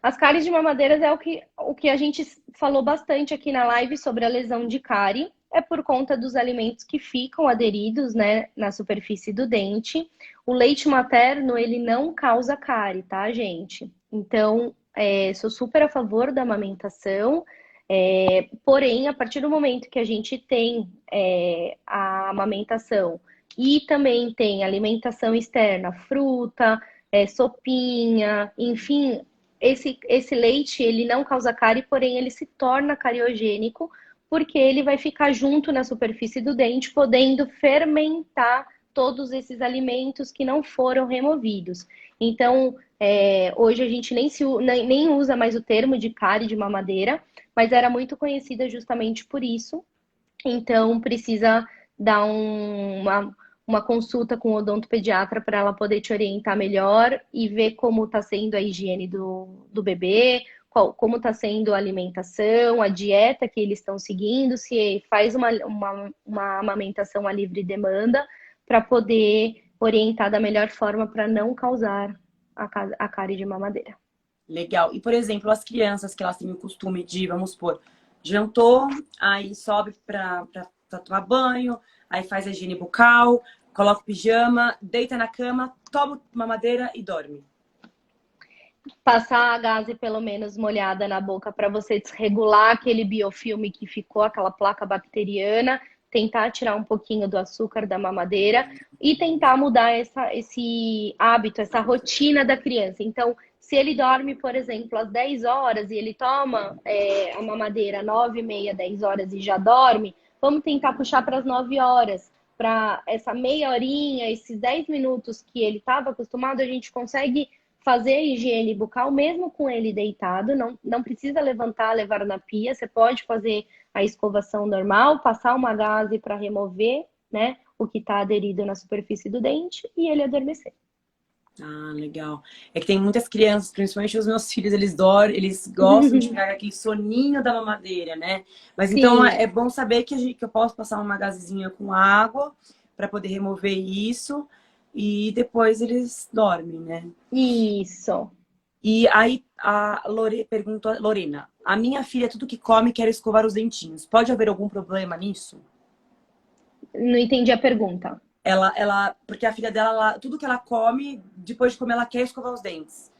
As cáries de mamadeiras é o que a gente falou bastante aqui na live sobre a lesão de cárie. É por conta dos alimentos que ficam aderidos, né, na superfície do dente. O leite materno, ele não causa cárie, tá, gente? Então, sou super a favor da amamentação. Porém, a partir do momento que a gente tem a amamentação e também tem alimentação externa, fruta, sopinha, enfim, esse leite, ele não causa cárie, porém ele se torna cariogênico, porque ele vai ficar junto na superfície do dente, podendo fermentar todos esses alimentos que não foram removidos. Então, hoje a gente nem usa mais o termo de cárie de mamadeira, mas era muito conhecida justamente por isso. Então, precisa dar uma consulta com o odontopediatra para ela poder te orientar melhor e ver como está sendo a higiene do bebê, como está sendo a alimentação, a dieta que eles estão seguindo, se faz uma amamentação a livre demanda, para poder orientar da melhor forma para não causar a cárie de mamadeira. Legal. E, por exemplo, as crianças que elas têm o costume de, vamos supor, jantou, aí sobe pra tomar banho, aí faz a higiene bucal, coloca o pijama, deita na cama, toma mamadeira e dorme. Passar a gaze pelo menos molhada na boca para você desregular aquele biofilme que ficou, aquela placa bacteriana, tentar tirar um pouquinho do açúcar da mamadeira e tentar mudar esse hábito, essa rotina da criança. Então, se ele dorme, por exemplo, às 10 horas e ele toma a mamadeira 9h30, 10 horas e já dorme, vamos tentar puxar para as 9 horas. Para essa meia horinha, esses 10 minutos que ele estava acostumado, a gente consegue fazer a higiene bucal mesmo com ele deitado, não precisa levantar, levar na pia, você pode fazer a escovação normal, passar uma gaze para remover, né, o que está aderido na superfície do dente e ele adormecer. Ah, legal. É que tem muitas crianças, principalmente os meus filhos, eles dormem, eles gostam de pegar aquele soninho da mamadeira, né? Mas então Sim, é bom saber que eu posso passar uma gazezinha com água para poder remover isso e depois eles dormem, né? isso. E aí a perguntou, Lorena, a minha filha tudo que come quer escovar os dentinhos. Pode haver algum problema nisso? Não entendi a pergunta. Porque a filha dela, tudo que ela come, depois de comer, ela quer escovar os dentes.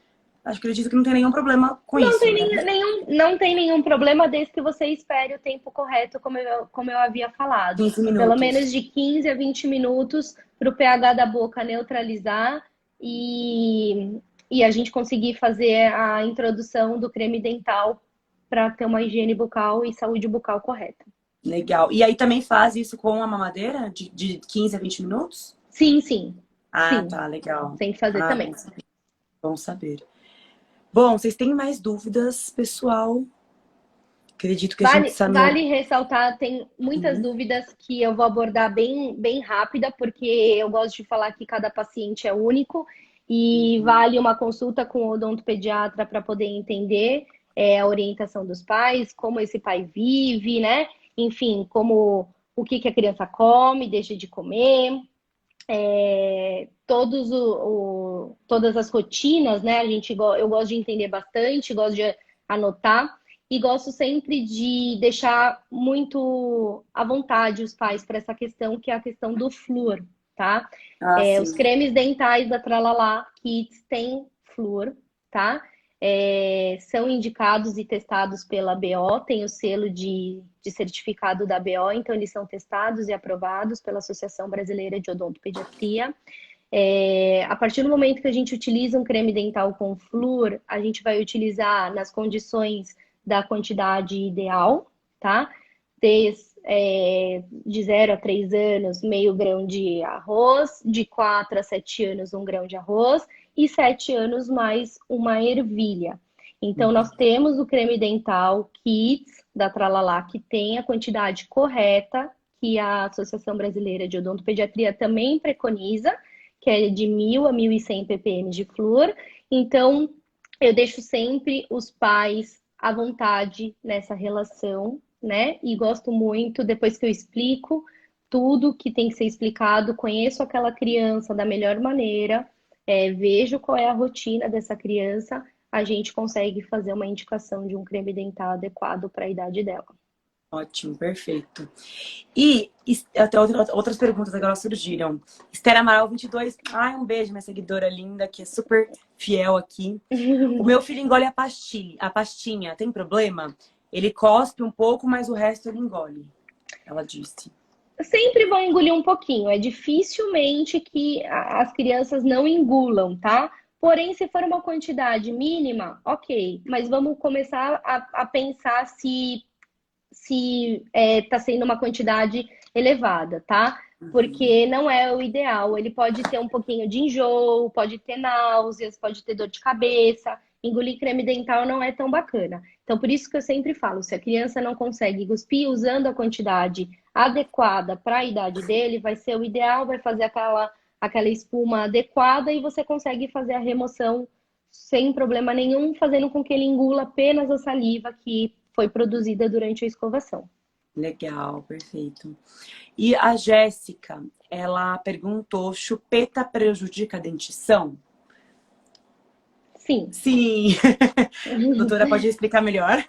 Acredito que não tem nenhum problema com Não isso, tem né? não tem nenhum problema desde que você espere o tempo correto, como eu havia falado. 15 Pelo minutos. menos de 15 a 20 minutos para o pH da boca neutralizar e a gente conseguir fazer a introdução do creme dental para ter uma higiene bucal e saúde bucal correta. Legal. E aí também faz isso com a mamadeira de 15 a 20 minutos? Sim, sim, Ah, sim. tá, legal. Tem que fazer Ah, bom também. saber. Bom saber. Bom, vocês têm mais dúvidas, pessoal? Acredito que a gente sanou. Vale ressaltar, tem muitas Uhum. dúvidas que eu vou abordar bem rápida, porque eu gosto de falar que cada paciente é único e Uhum. vale uma consulta com o odontopediatra para poder entender a orientação dos pais, como esse pai vive, né? Enfim, como o que a criança come, deixa de comer, todas as rotinas, né? Eu gosto de entender bastante, gosto de anotar e gosto sempre de deixar muito à vontade os pais para essa questão, que é a questão do flúor, tá? Ah, sim. Os cremes dentais da Tralalá Kids têm flúor, tá? são indicados e testados pela BO, tem o selo de certificado da BO, então eles são testados e aprovados pela Associação Brasileira de Odontopediatria. A partir do momento que a gente utiliza um creme dental com flúor, a gente vai utilizar nas condições da quantidade ideal, tá? De 0 a 3 anos, meio grão de arroz, de 4 a 7 anos, 1 grão de arroz, e 7 anos mais uma ervilha. Então, nós temos o creme dental Kids da Tralalá, que tem a quantidade correta, que a Associação Brasileira de Odontopediatria também preconiza, que é de 1.000 a 1.100 ppm de flúor. Então, eu deixo sempre os pais à vontade nessa relação, né? E gosto muito, depois que eu explico tudo que tem que ser explicado, conheço aquela criança da melhor maneira, vejo qual é a rotina dessa criança, a gente consegue fazer uma indicação de um creme dental adequado para a idade dela. Ótimo, perfeito. E até outras perguntas agora surgiram. Esther Amaral 22. Ai, um beijo, minha seguidora linda, que é super fiel aqui. O meu filho engole a pastinha. Tem problema? Ele cospe um pouco, mas o resto ele engole. Ela disse. Sempre vão engolir um pouquinho. É dificilmente que as crianças não engulam, tá? Porém, se for uma quantidade mínima, ok. Mas vamos começar a pensar se está sendo uma quantidade elevada, tá? Porque não é o ideal. Ele pode ter um pouquinho de enjoo, pode ter náuseas, pode ter dor de cabeça. Engolir creme dental não é tão bacana. Então, por isso que eu sempre falo, se a criança não consegue cuspir usando a quantidade adequada para a idade dele, vai ser o ideal, vai fazer aquela espuma adequada e você consegue fazer a remoção sem problema nenhum, fazendo com que ele engula apenas a saliva que foi produzida durante a escovação. Legal, perfeito. E a Jéssica, ela perguntou, chupeta prejudica a dentição? Sim. Sim. A doutora pode explicar melhor?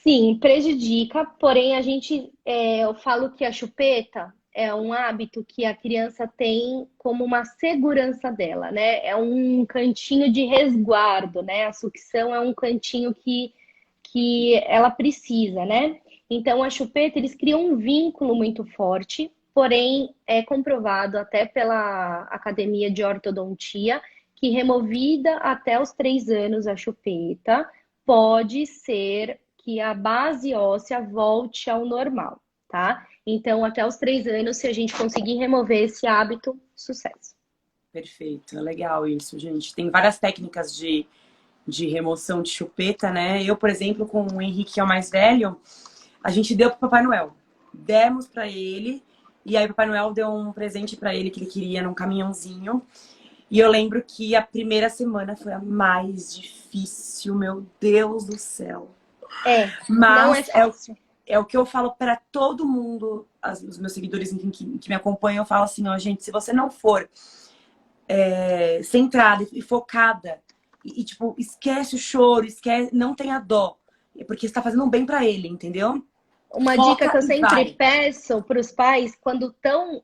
Sim, prejudica, porém eu falo que a chupeta é um hábito que a criança tem como uma segurança dela, né? É um cantinho de resguardo, né? A sucção é um cantinho que ela precisa, né? Então, a chupeta, eles criam um vínculo muito forte, porém, é comprovado até pela Academia de Ortodontia que removida até os 3 anos a chupeta, pode ser que a base óssea volte ao normal, tá? Então, até os 3 anos, se a gente conseguir remover esse hábito, sucesso. Perfeito, é legal isso, gente. Tem várias técnicas de remoção de chupeta, né? Eu, por exemplo, com o Henrique, que é o mais velho, a gente deu pro Papai Noel. Demos pra ele, e aí o Papai Noel deu um presente pra ele que ele queria num caminhãozinho. E eu lembro que a primeira semana foi a mais difícil, meu Deus do céu. Não é Mas fácil. é o que eu falo pra todo mundo, os meus seguidores enfim, que me acompanham, eu falo assim, ó, gente, se você não for centrada e focada, e, tipo, esquece o choro, não tenha dó. Porque você tá fazendo um bem pra ele, entendeu? Uma dica que Foca eu e sempre vai. peço para os pais, quando estão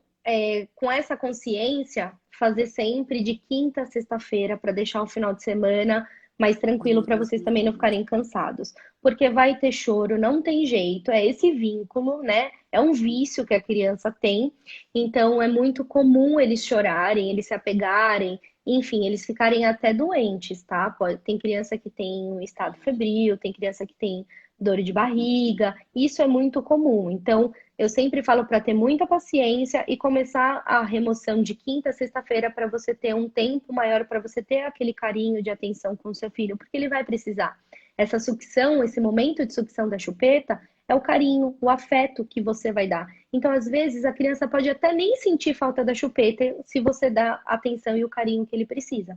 com essa consciência, fazer sempre de quinta a sexta-feira para deixar o final de semana mais tranquilo para vocês também não ficarem cansados. Porque vai ter choro, não tem jeito, é esse vínculo, né? É um vício que a criança tem, então é muito comum eles chorarem, eles se apegarem, enfim, eles ficarem até doentes, tá? Tem criança que tem um estado febril, tem criança que tem dor de barriga, isso é muito comum. Então, eu sempre falo para ter muita paciência e começar a remoção de quinta a sexta-feira para você ter um tempo maior, para você ter aquele carinho de atenção com o seu filho, porque ele vai precisar. Essa sucção, esse momento de sucção da chupeta, é o carinho, o afeto que você vai dar. Então, às vezes, a criança pode até nem sentir falta da chupeta se você dá a atenção e o carinho que ele precisa.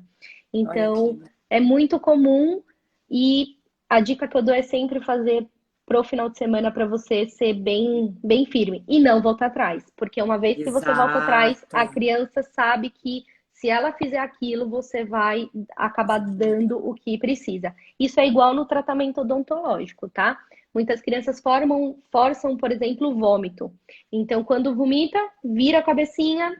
Então, é muito comum e a dica que eu dou é sempre fazer pro final de semana para você ser bem, bem firme e não voltar atrás, porque uma vez que você volta atrás, a Exato. criança sabe que se ela fizer aquilo, você vai acabar dando o que precisa. Isso é igual no tratamento odontológico, tá? Muitas crianças forçam, por exemplo, o vômito. Então, quando vomita, vira a cabecinha,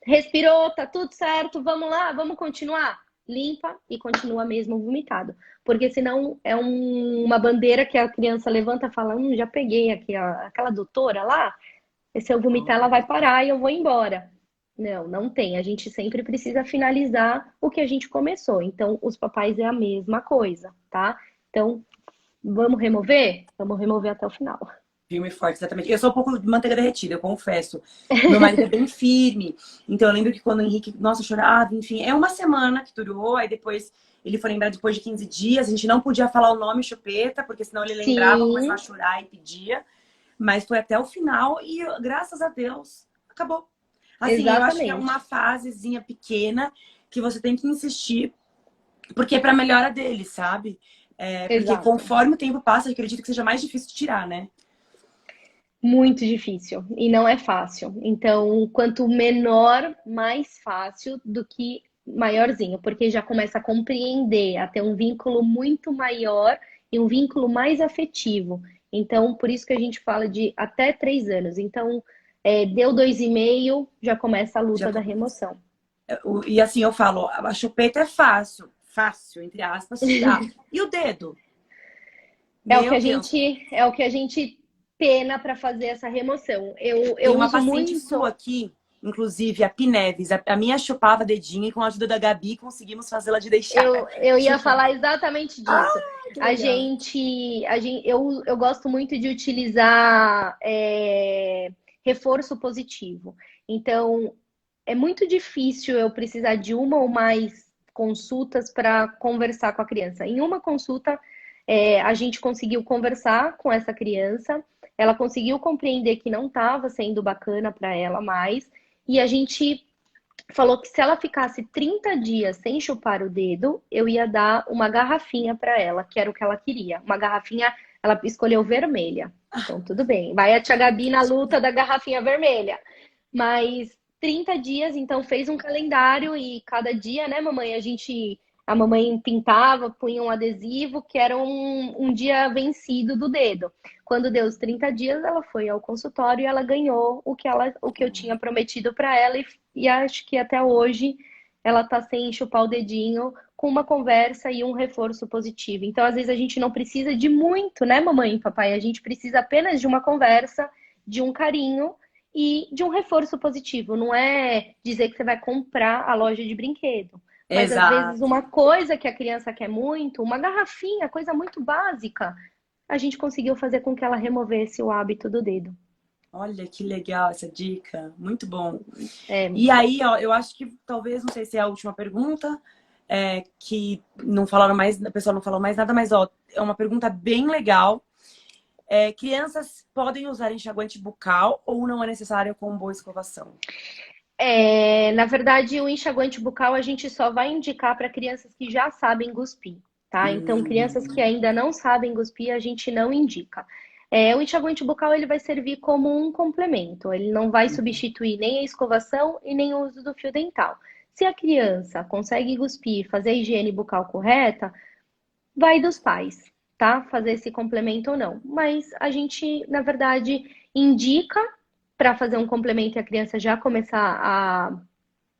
respirou, tá tudo certo, vamos lá, vamos continuar. limpa e continua mesmo vomitado. Porque senão é uma bandeira que a criança levanta e fala, já peguei aqui, ó, aquela doutora lá, e se eu vomitar ela vai parar e eu vou embora. Não, não tem. A gente sempre precisa finalizar o que a gente começou. Então, os papais é a mesma coisa, tá? Então, vamos remover? Vamos remover até o final. Firme e forte, exatamente. Eu sou um pouco de manteiga derretida, eu confesso. Meu marido é bem firme. Então eu lembro que quando o Henrique, nossa, chorava, enfim, é uma semana que durou, aí depois ele foi lembrar depois de 15 dias. A gente não podia falar o nome Chupeta, porque senão ele lembrava, começava a Sim, chorar e pedia. Mas foi até o final e, graças a Deus, acabou. Assim, eu acho que é exatamente. uma fasezinha pequena que você tem que insistir, porque é pra melhora dele, sabe? É, porque Exato. conforme o tempo passa, eu acredito que seja mais difícil de tirar, né? Muito difícil e não é fácil. Então, quanto menor, mais fácil do que maiorzinho, porque já começa a compreender, a ter um vínculo muito maior e um vínculo mais afetivo. Então, por isso que a gente fala de até 3 anos. Então, deu 2,5, já começa a Já luta da começa. remoção. E assim eu falo, a chupeta é fácil, fácil, entre aspas, tirar. E o dedo? Meu Deus. É o que a gente pena para fazer essa remoção. Eu Tem uma uso paciente sua muito. aqui, inclusive, a Pineves. A minha chupava dedinho e com a ajuda da Gabi conseguimos fazê-la de deixar. Eu ia Chupar. falar exatamente disso. Que legal. Eu gosto muito de utilizar reforço positivo. Então, é muito difícil eu precisar de uma ou mais consultas para conversar com a criança. Em uma consulta, a gente conseguiu conversar com essa criança, ela conseguiu compreender que não estava sendo bacana para ela mais, e a gente falou que se ela ficasse 30 dias sem chupar o dedo, eu ia dar uma garrafinha para ela, que era o que ela queria. Uma garrafinha, ela escolheu vermelha. Então, tudo bem. Vai a Tia Gabi na luta da garrafinha vermelha. Mas 30 dias, então fez um calendário e cada dia, né, mamãe, a mamãe pintava, punha um adesivo que era um dia vencido do dedo. Quando deu os 30 dias, ela foi ao consultório e ela ganhou o que eu tinha prometido para ela e acho que até hoje ela tá sem chupar o dedinho com uma conversa e um reforço positivo. Então, às vezes a gente não precisa de muito, né, mamãe e papai? A gente precisa apenas de uma conversa, de um carinho e de um reforço positivo. Não é dizer que você vai comprar a loja de brinquedo. Mas às vezes Exato. uma coisa que a criança quer muito, uma garrafinha, coisa muito básica, a gente conseguiu fazer com que ela removesse o hábito do dedo. Olha que legal essa dica. Muito bom. É, E aí, ó, eu acho que talvez, não sei se é a última pergunta, que não falaram mais, a pessoa não falou mais nada, mas ó, é uma pergunta bem legal. Crianças podem usar enxaguante bucal ou não é necessário com boa escovação? Na verdade, o enxaguante bucal a gente só vai indicar para crianças que já sabem cuspir, tá? Então, crianças que Hum, ainda não sabem cuspir, a gente não indica. O enxaguante bucal ele vai servir como um complemento, ele não vai substituir nem a escovação e nem o uso do fio dental. Se a criança consegue cuspir, fazer a higiene bucal correta, vai dos pais, tá? Fazer esse complemento ou não. Mas a gente, na verdade, indica para fazer um complemento e a criança já começar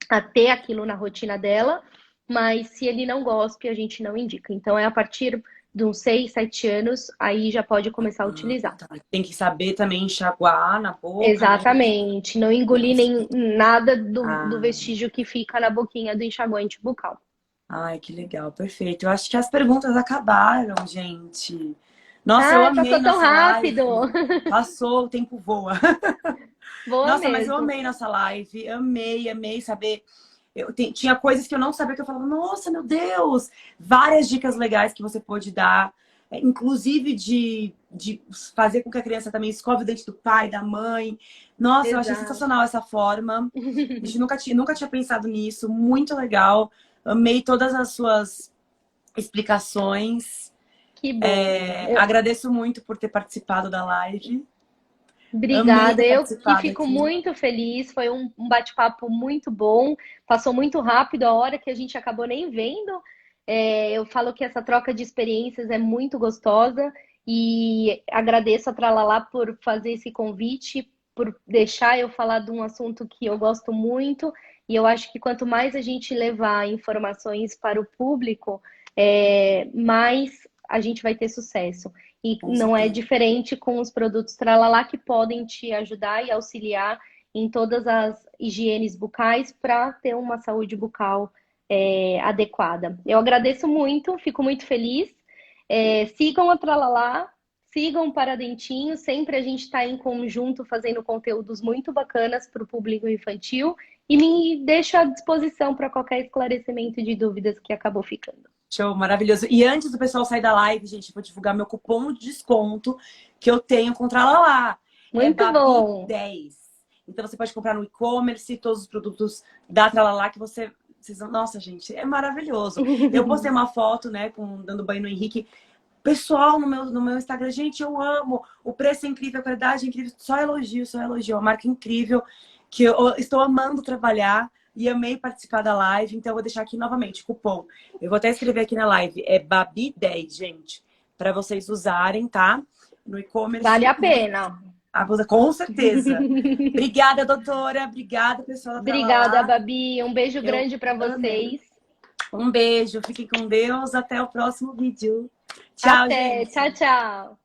a ter aquilo na rotina dela, mas se ele não gosta, a gente não indica. Então é a partir de uns 6, 7 anos, aí já pode começar a utilizar. tá. Tem que saber também enxaguar na boca, né? Exatamente, não engolir nem nada do Ah, vestígio que fica na boquinha do enxaguante bucal. ai, que legal, perfeito. Eu acho que as perguntas acabaram, gente. Nossa, eu Ai, amei passou tão nossa rápido! live. Passou, o tempo voa. Boa Nossa, mas eu mesmo. amei nossa live. Amei, amei saber. Tinha coisas que eu não sabia que eu falava, nossa, meu Deus! Várias dicas legais que você pôde dar. Inclusive de fazer com que a criança também escove o dente do pai, da mãe. Nossa, eu achei Exato. sensacional essa forma. A gente nunca tinha pensado nisso. Muito legal. Amei todas as suas explicações. Que bom. Agradeço muito por ter participado da live. Amei Obrigada. ter Eu que participado fico aqui. muito feliz. Foi um bate-papo muito bom. Passou muito rápido a hora que a gente acabou nem vendo. Eu falo que essa troca de experiências é muito gostosa e agradeço a Tralalá por fazer esse convite, por deixar eu falar de um assunto que eu gosto muito. E eu acho que quanto mais a gente levar informações para o público, mais a gente vai ter sucesso. E Com não é certeza. diferente com os produtos Tralalá que podem te ajudar e auxiliar em todas as higienes bucais para ter uma saúde bucal adequada. Eu agradeço muito, fico muito feliz. Sigam a Tralalá, sigam o Paradentinho, sempre a gente está em conjunto fazendo conteúdos muito bacanas para o público infantil e me deixo à disposição para qualquer esclarecimento de dúvidas que acabou ficando. Show, maravilhoso. E antes do pessoal sair da live, gente, eu vou divulgar meu cupom de desconto que eu tenho com o Tralalá. É Muito bom! Babi10. Então você pode comprar no e-commerce todos os produtos da Tralalá que nossa, gente, é maravilhoso. Eu postei uma foto, né, dando banho no Henrique. Pessoal, no meu Instagram, gente, eu amo. O preço é incrível, a qualidade é incrível. Só elogio, só elogio. Uma marca incrível que eu estou amando trabalhar e amei participar da live. Então, eu vou deixar aqui novamente, cupom. Eu vou até escrever aqui na live. É Babi10, gente. Para vocês usarem, tá? No Vale e-commerce. a pena. Com certeza. Obrigada, doutora. Obrigada, pessoal da Obrigada, Tralalá. Babi. Um beijo Eu grande para amei. vocês. Um beijo. Fiquem com Deus. Até o próximo vídeo. Tchau, Até. gente. Tchau, tchau.